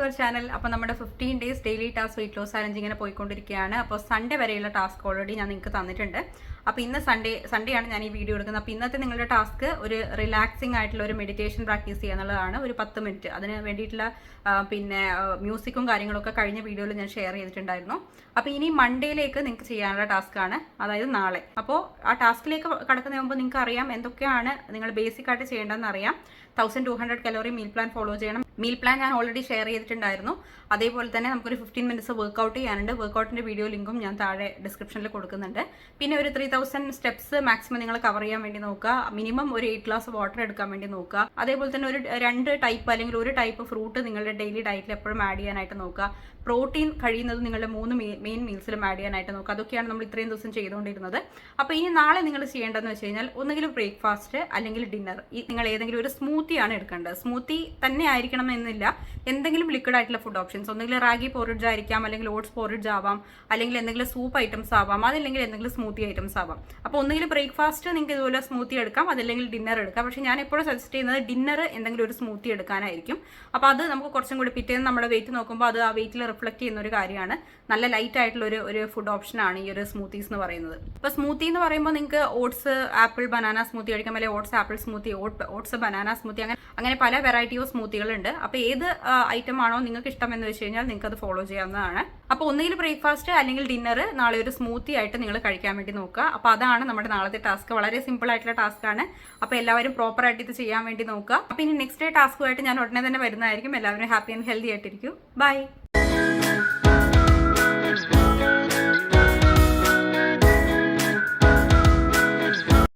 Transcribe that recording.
To our channel. അപ്പോൾ നമ്മുടെ 15 days daily task weight loss challenge ഇങ്ങനെ പോയിക്കൊണ്ടിരിക്കുകയാണ്. അപ്പോൾ സൺഡേ വരെയുള്ള ടാസ്ക് ഓൾറെഡി ഞാൻ നിങ്ങൾക്ക് തന്നിട്ടുണ്ട്. അപ്പോൾ ഇന്ന് സൺഡേ ആണ് ഞാൻ ഈ വീഡിയോ എടുക്കുന്നത്. അപ്പോൾ ഇന്നത്തെ നിങ്ങളുടെ ടാസ്ക് ഒരു റിലാക്സിങ് ആയിട്ടുള്ള ഒരു മെഡിറ്റേഷൻ പ്രാക്ടീസ് ചെയ്യുക എന്നുള്ളതാണ്. ഒരു 10 മിനിറ്റ് അതിന് വേണ്ടിയിട്ടുള്ള പിന്നെ മ്യൂസിക്കും കാര്യങ്ങളൊക്കെ കഴിഞ്ഞ വീഡിയോയിൽ ഞാൻ ഷെയർ ചെയ്തിട്ടുണ്ടായിരുന്നു. അപ്പോൾ ഇനി മൺഡേയിലേക്ക് നിങ്ങൾക്ക് ചെയ്യാനുള്ള ടാസ്ക്കാണ്, അതായത് നാളെ. അപ്പോൾ ആ ടാസ്കിലേക്ക് കടക്കുന്നതിന് മുമ്പ് നിങ്ങൾക്ക് അറിയാം എന്തൊക്കെയാണ് നിങ്ങൾ ബേസിക് ആയിട്ട് ചെയ്യേണ്ടതെന്ന് അറിയാം. 1200 കലോറി മീൽ പ്ലാൻ ഫോളോ ചെയ്യണം. മീൽ പ്ലാൻ ഞാൻ ഓൾറെഡി ഷെയർ ചെയ്തിട്ടുണ്ടായിരുന്നു. അതേപോലെ തന്നെ നമുക്കൊരു 15 മിനിറ്റ്സ് വർക്കൗട്ട് ചെയ്യാനുണ്ട്. വർക്കൗട്ടിന്റെ വീഡിയോ ലിങ്കും ഞാൻ താഴെ ഡിസ്ക്രിപ്ഷനിൽ കൊടുക്കുന്നുണ്ട്. പിന്നെ ഒരു 3000 സ്റ്റെപ്സ് മാക്സിമം നിങ്ങൾ കവർ ചെയ്യാൻ വേണ്ടി നോക്കുക. മിനിമം ഒരു 8 ഗ്ലാസ് വാട്ടർ എടുക്കാൻ വേണ്ടി നോക്കുക. അതേപോലെ തന്നെ ഒരു 2 ടൈപ്പ് അല്ലെങ്കിൽ ഒരു ടൈപ്പ് ഫ്രൂട്ട് നിങ്ങളുടെ ഡെയിലി ഡയറ്റിൽ എപ്പോഴും ആഡ് ചെയ്യാനായിട്ട് നോക്കുക. പ്രോട്ടീൻ കഴിയുന്നത് നിങ്ങളുടെ 3 മെയിൻ മീൽസിലും ആഡ് ചെയ്യാനായിട്ട് നോക്കുക. അതൊക്കെയാണ് നമ്മൾ ഇത്രയും ദിവസം ചെയ്തുകൊണ്ടിരുന്നത്. അപ്പോൾ ഇനി നാളെ നിങ്ങൾ ചെയ്യേണ്ടതെന്ന് വെച്ച് കഴിഞ്ഞാൽ ഒന്നുകിൽ ബ്രേക്ക്ഫാസ്റ്റ് അല്ലെങ്കിൽ ഡിന്നർ, നിങ്ങൾ ഏതെങ്കിലും ഒരു സ്മൂത്തിയാണ് എടുക്കേണ്ടത്. സ്മൂത്തി തന്നെ ആയിരിക്കണം എന്നില്ല, എന്തെങ്കിലും ലിക്വിഡ് ആയിട്ടുള്ള ഫുഡ് ഓപ്ഷൻസ്, ഒന്നുകിൽ റാഗി പോറിഡ്ജ് ആയിരിക്കാം, അല്ലെങ്കിൽ ഓട്സ് പോറിഡ്ജ് ആവാം, അല്ലെങ്കിൽ എന്തെങ്കിലും സൂപ്പ് ഐറ്റംസ് ആവാം, അതല്ലെങ്കിൽ എന്തെങ്കിലും സ്മൂത്തി ഐറ്റംസ് ആവാം. അപ്പോൾ ഒന്നുകിൽ ബ്രേക്ക്ഫാസ്റ്റ് നിങ്ങൾക്ക് ഇതുപോലെ സ്മൂത്തി എടുക്കാം, അതല്ലെങ്കിൽ ഡിന്നർ എടുക്കാം. പക്ഷേ ഞാൻ എപ്പോഴും സജസ്റ്റ് ചെയ്യുന്നത് ഡിന്നർ എന്തെങ്കിലും ഒരു സ്മൂത്തി എടുക്കാനായിരിക്കും. അപ്പോൾ അത് നമുക്ക് കുറച്ചും കൂടി പിറ്റേന്ന് നമ്മുടെ വെയിറ്റ് നോക്കുമ്പോൾ അത് ആ വെയിറ്റിൽ റിഫ്ലക്ട് ചെയ്യുന്ന ഒരു കാര്യമാണ്. നല്ല ലൈറ്റ് ആയിട്ടുള്ള ഒരു ഫുഡ് ഓപ്ഷനാണ് ഈ ഒരു സ്മൂത്തീസ് എന്ന് പറയുന്നത്. ഇപ്പോൾ സ്മൂത്തി എന്ന് പറയുമ്പോൾ നിങ്ങൾക്ക് ഓട്സ് ആപ്പിൾ ബനാന സ്മൂത്തി കഴിക്കാം, അല്ലെങ്കിൽ oats apple smoothie, oats banana smoothie, അങ്ങനെ പല വെറൈറ്റി ഓഫ് സ്മൂത്തികളുണ്ട്. അപ്പോൾ ഏത് ഐറ്റം ആണോ നിങ്ങൾക്ക് ഇഷ്ടം എന്ന് വെച്ച് കഴിഞ്ഞാൽ നിങ്ങൾക്ക് അത് ഫോളോ ചെയ്യാവുന്നതാണ്. അപ്പോൾ ഒന്നുകിൽ ബ്രേക്ക്ഫാസ്റ്റ് അല്ലെങ്കിൽ ഡിന്നർ നാളെ ഒരു സ്മൂത്തി ആയിട്ട് നിങ്ങൾ കഴിക്കാൻ വേണ്ടി നോക്കുക. അപ്പോൾ അതാണ് നമ്മുടെ നാളത്തെ ടാസ്ക്. വളരെ സിമ്പിൾ ആയിട്ടുള്ള ടാസ്ക് ആണ്. അപ്പോൾ എല്ലാവരും പ്രോപ്പർ ആയിട്ട് ഇത് ചെയ്യാൻ വേണ്ടി നോക്കുക. അപ്പോൾ ഇനി നെക്സ്റ്റ് ഡേ ടാസ്കുമായിട്ട് ഞാൻ ഉടനെ തന്നെ വരുന്നതായിരിക്കും. എല്ലാവരും ഹാപ്പി ആൻഡ് ഹെൽത്തി ആയിട്ടിരിക്കും. ബൈ.